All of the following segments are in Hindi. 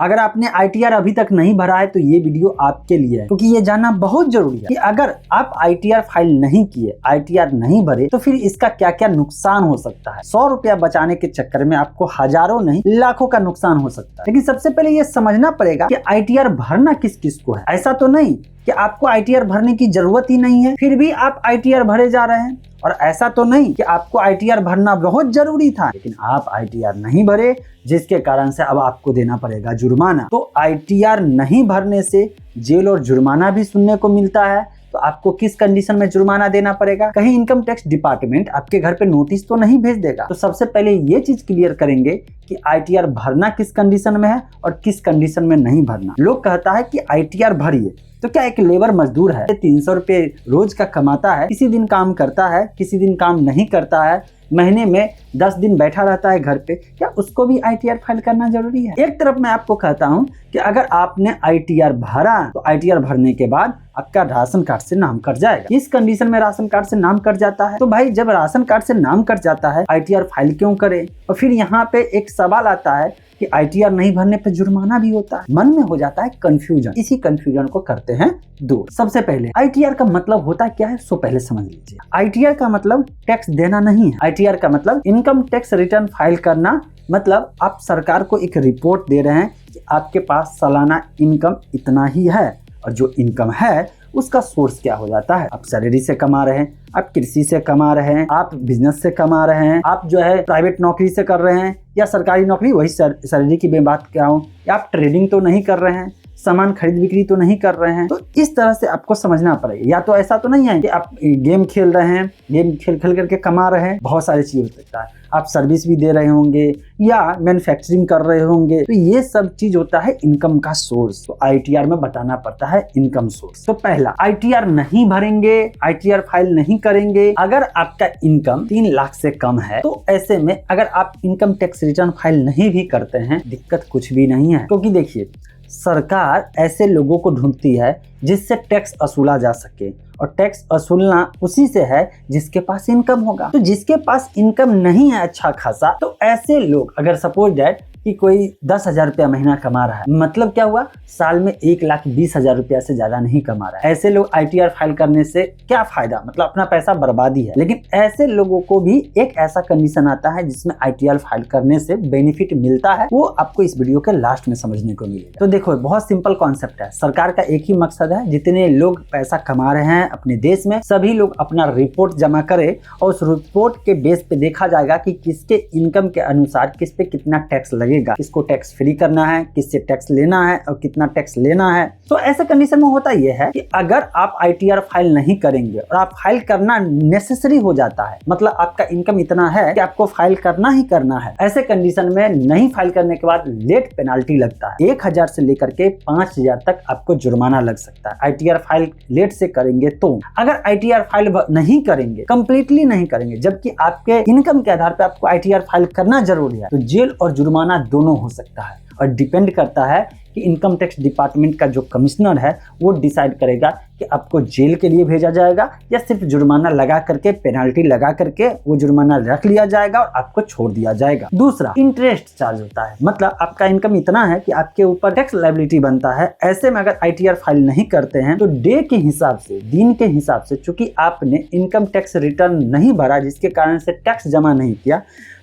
अगर आपने ITR अभी तक नहीं भरा है तो ये वीडियो आपके लिए है, क्योंकि ये जानना बहुत जरूरी है कि अगर आप ITR फाइल नहीं किए, ITR नहीं भरे तो फिर इसका क्या क्या नुकसान हो सकता है। 100 रुपया बचाने के चक्कर में आपको हजारों नहीं लाखों का नुकसान हो सकता है। लेकिन सबसे पहले ये समझना पड़ेगा कि ITR भरना किस किस को है। ऐसा तो नहीं कि आपको ITR भरने की जरूरत ही नहीं है फिर भी आप ITR भरे जा रहे हैं, और ऐसा तो नहीं कि आपको ITR भरना बहुत जरूरी था लेकिन आप ITR नहीं भरे, जिसके कारण से अब आपको देना पड़ेगा जुर्माना। तो ITR नहीं भरने से जेल और जुर्माना भी सुनने को मिलता है। तो आपको किस कंडीशन में जुर्माना देना पड़ेगा? कहीं इनकम टैक्स डिपार्टमेंट आपके घर पे नोटिस तो नहीं भेज देगा। तो सबसे पहले ये चीज क्लियर करेंगे कि ITR भरना किस कंडीशन में है और किस कंडीशन में नहीं भरना। लोग कहता है कि ITR भरिए, तो क्या एक लेबर मजदूर है 300 रुपये रोज का कमाता है, किसी दिन काम करता है किसी दिन काम नहीं करता है, महीने में 10 दिन बैठा रहता है घर पे, क्या उसको भी ITR फाइल करना जरूरी है? एक तरफ मैं आपको कहता हूं कि अगर आपने ITR भरा तो ITR भरने के बाद आपका राशन कार्ड से नाम कट जाएगा। इस कंडीशन में राशन कार्ड से नाम कट जाता है तो भाई जब राशन कार्ड से नाम कट जाता है ITR फाइल क्यों करे? और फिर यहाँ पे एक सवाल आता है कि ITR नहीं भरने पे जुर्माना भी होता है। मन में हो जाता है कंफ्यूजन। इसी कंफ्यूजन को करते हैं दूर। सबसे पहले ITR का मतलब होता क्या है सो पहले समझ लीजिए। ITR का मतलब टैक्स देना नहीं है। ITR का मतलब इनकम टैक्स रिटर्न फाइल करना, मतलब आप सरकार को एक रिपोर्ट दे रहे हैं कि आपके पास सालाना इनकम इतना ही है, और जो इनकम है उसका सोर्स क्या हो जाता है। आप सैलरी से कमा रहे हैं, आप कृषि से कमा रहे हैं, आप बिजनेस से कमा रहे हैं, आप जो है प्राइवेट नौकरी से कर रहे हैं या सरकारी नौकरी, वही सैलरी की मैं बात कर रहा हूँ, या आप ट्रेडिंग तो नहीं कर रहे हैं, सामान खरीद बिक्री तो नहीं कर रहे हैं। तो इस तरह से आपको समझना पड़ेगा। या तो ऐसा तो नहीं है कि आप गेम खेल रहे हैं, गेम खेल करके कमा रहे हैं, बहुत सारी चीज हो सकता है। आप सर्विस भी दे रहे होंगे या मैन्युफैक्चरिंग कर रहे होंगे, तो ये सब चीज होता है इनकम का सोर्स। तो ITR में बताना पड़ता है इनकम सोर्स। तो पहला ITR नहीं भरेंगे, ITR फाइल नहीं करेंगे अगर आपका इनकम 3 लाख से कम है। तो ऐसे में अगर आप इनकम टैक्स रिटर्न फाइल नहीं भी करते हैं, दिक्कत कुछ भी नहीं है, क्योंकि देखिए सरकार ऐसे लोगों को ढूंढती है जिससे टैक्स वसूला जा सके, और टैक्स वसूलना उसी से है जिसके पास इनकम होगा। तो जिसके पास इनकम नहीं है अच्छा खासा, तो ऐसे लोग, अगर सपोज दैट कि कोई 10,000 रुपया महीना कमा रहा है, मतलब क्या हुआ, साल में 1,20,000 रुपया से ज्यादा नहीं कमा रहा है, ऐसे लोग ITR फाइल करने से क्या फायदा, मतलब अपना पैसा बर्बादी है। लेकिन ऐसे लोगों को भी एक ऐसा कंडीशन आता है जिसमें ITR फाइल करने से बेनिफिट मिलता है, वो आपको इस वीडियो के लास्ट में समझने को मिलेगा। तो देखो बहुत सिंपल कॉन्सेप्ट है। सरकार का एक ही मकसद है, जितने लोग पैसा कमा रहे हैं अपने देश में, सभी लोग अपना रिपोर्ट जमा करे और उस रिपोर्ट के बेस पे देखा जाएगा कि किसके इनकम के अनुसार किस पे कितना टैक्स लगेगा, किसको टैक्स फ्री करना है, किससे टैक्स लेना है और कितना टैक्स लेना है। तो ऐसे कंडीशन में होता यह है कि अगर आप ITR फाइल नहीं करेंगे और आप फाइल करना नेसेसरी हो जाता है, मतलब आपका इनकम इतना है कि आपको फाइल करना ही करना है, ऐसे कंडीशन में नहीं फाइल करने के बाद लेट पेनाल्टी लगता है। 1,000 से लेकर के 5,000 तक आपको जुर्माना लग सकता है ITR फाइल लेट से करेंगे। तो अगर ITR फाइल नहीं करेंगे, कंप्लीटली नहीं करेंगे, जबकि आपके इनकम के आधार पर आपको ITR फाइल करना जरूरी है, तो जेल और जुर्माना दोनों हो सकता है। और डिपेंड करता है कि इनकम टैक्स डिपार्टमेंट का जो कमिश्नर है वो डिसाइड करेगा कि आपको जेल के लिए भेजा जाएगा या सिर्फ जुर्माना लगा करके, पेनाल्टी लगा करके वो जुर्माना रख लिया जाएगा और आपको छोड़ दिया जाएगा। दूसरा इंटरेस्ट चार्ज होता है, मतलब आपका इनकम इतना है कि आपके ऊपर टैक्स लायबिलिटी बनता है। ऐसे में अगर ITR फाइल नहीं करते हैं तो डे के हिसाब से, दिन के हिसाब से, चूंकि आपने इनकम टैक्स रिटर्न नहीं भरा, जिसके कारण से टैक्स जमा नहीं किया,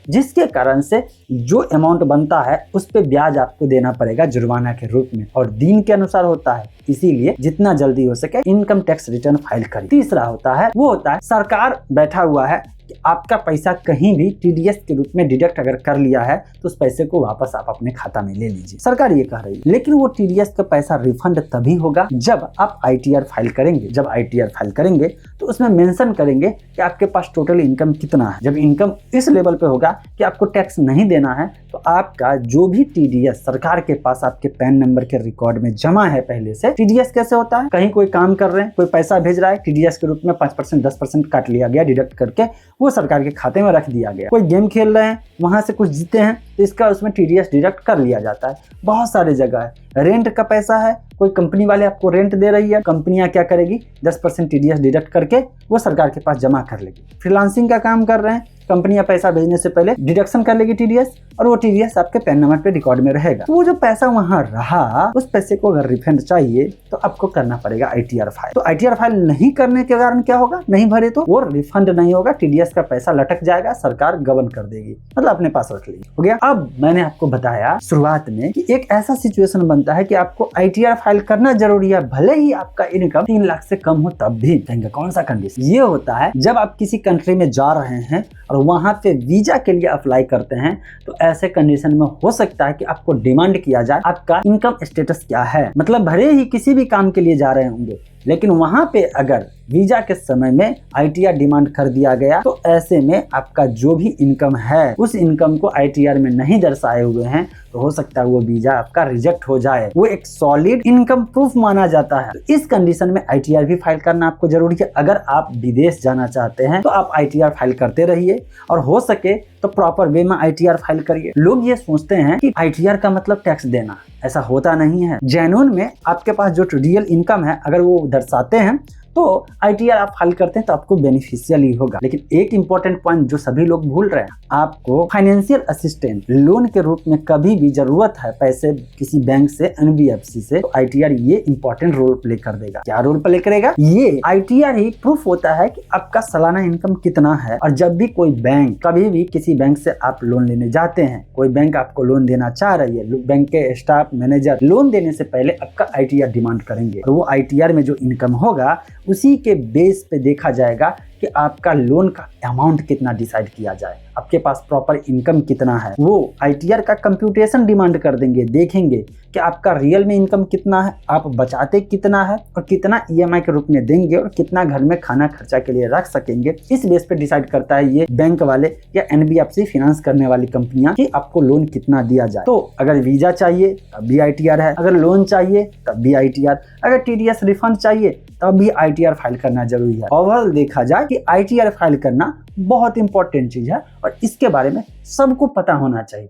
जिसके कारण से जो अमाउंट बनता है उस पे ब्याज आपको देना पड़ेगा जुर्माना के रूप में, और दिन के अनुसार होता है। इसीलिए जितना जल्दी हो सके इनकम टैक्स रिटर्न फाइल करें। तीसरा होता है, वो होता है सरकार बैठा हुआ है कि आपका पैसा कहीं भी TDS के रूप में डिडक्ट अगर कर लिया है तो उस पैसे को वापस आप अपने खाता में ले लीजिए। सरकार ये कह रही है, लेकिन वो TDS का पैसा रिफंड तभी होगा जब आप ITR फाइल करेंगे। जब ITR फाइल करेंगे तो उसमें मेंशन करेंगे कि आपके पास टोटल इनकम कितना है। जब इनकम इस लेवल पे होगा कि आपको टैक्स नहीं देना है, तो आपका जो भी TDS सरकार के पास आपके पैन नंबर के रिकॉर्ड में जमा है पहले से। TDS कैसे होता है, कहीं कोई काम कर रहे हैं, कोई पैसा भेज रहा है, TDS के रूप में 5% 10% काट लिया गया डिडक्ट करके, वो सरकार के खाते में रख दिया गया। कोई गेम खेल रहे हैं, वहां से कुछ जीते हैं तो इसका उसमें TDS डिडक्ट कर लिया जाता है। बहुत सारे जगह है, रेंट का पैसा है कोई कंपनी वाले आपको रेंट दे रही है, कंपनियां क्या करेगी 10% TDS डिडक्ट करके वो सरकार के पास जमा कर लेगी। फ्रीलांसिंग का काम कर रहे हैं, कंपनियां पैसा भेजने से पहले डिडक्शन कर लेगी TDS, और वो TDS आपके पैन नंबर पे रिकॉर्ड में रहेगा। तो वो जो पैसा वहां रहा, उस पैसे को अगर रिफंड चाहिए तो आपको करना पड़ेगा ITR फाइल। तो ITR फाइल नहीं करने के कारण क्या होगा, नहीं भरे तो वो रिफंड नहीं होगा, TDS का पैसा लटक जाएगा, सरकार गबन कर देगी, मतलब अपने पास रख लेगी। हो गया। अब मैंने आपको बताया शुरुआत में कि एक ऐसा सिचुएशन बनता है कि आपको ITR फाइल करना जरूरी है, भले ही आपका इनकम 3 लाख से कम हो तब भी। कहेंगे कौन सा कंडीशन? ये होता है जब आप किसी कंट्री में जा रहे हैं और वहां पे वीजा के लिए अप्लाई करते हैं, तो ऐसे कंडीशन में हो सकता है कि आपको डिमांड किया जाए आपका इनकम स्टेटस क्या है। मतलब भले ही किसी भी काम के लिए जा रहे होंगे, लेकिन वहां पे अगर वीजा के समय में ITR डिमांड कर दिया गया, तो ऐसे में आपका जो भी इनकम है उस इनकम को ITR में नहीं दर्शाए हुए हैं, तो हो सकता है वो वीजा आपका रिजेक्ट हो जाए। वो एक सॉलिड इनकम प्रूफ माना जाता है। तो इस कंडीशन में ITR भी फाइल करना आपको जरूरी है। अगर आप विदेश जाना चाहते हैं तो आप ITR फाइल करते रहिए, और हो सके तो प्रॉपर वे में ITR फाइल करिए। लोग ये सोचते हैं कि ITR का मतलब टैक्स देना, ऐसा होता नहीं है। जेन्युइन में आपके पास जो रियल इनकम है अगर वो दर्शाते हैं तो ITR आप फाइल करते हैं तो आपको बेनिफिशियल ही होगा। लेकिन एक इंपॉर्टेंट पॉइंट जो सभी लोग भूल रहे हैं, आपको फाइनेंशियल असिस्टेंट लोन के रूप में कभी भी जरूरत है पैसे किसी बैंक से, NBFC से, तो ITR ये इंपॉर्टेंट रोल प्ले कर देगा। क्या रोल प्ले करेगा? ये ITR ही प्रूफ होता है कि आपका सालाना इनकम कितना है। और जब भी कोई बैंक, कभी भी किसी बैंक से आप लोन लेने जाते हैं, कोई बैंक आपको लोन देना चाह रही है, बैंक के स्टाफ मैनेजर लोन देने से पहले आपका ITR डिमांड करेंगे, और वो ITR में जो इनकम होगा उसी के बेस पे देखा जाएगा कि आपका लोन का अमाउंट कितना डिसाइड किया जाए, आपके पास प्रॉपर इनकम कितना है। वो ITR का कंप्यूटेशन डिमांड कर देंगे, देखेंगे कि आपका रियल में इनकम कितना है, आप बचाते कितना है, और कितना EMI के रूप में देंगे, और कितना घर में खाना खर्चा के लिए रख सकेंगे। इस बेस पे डिसाइड करता है ये बैंक वाले या NBFC फाइनेंस करने वाली कंपनियां कि आपको लोन कितना दिया जाए। तो अगर वीजा चाहिए तब भी ITR है, अगर लोन चाहिए तब भी ITR, अगर TDS रिफंड चाहिए तब भी ITR फाइल करना जरूरी है। ओवरऑल देखा जाए कि ITR फाइल करना बहुत इंपॉर्टेंट चीज है, और इसके बारे में सबको पता होना चाहिए।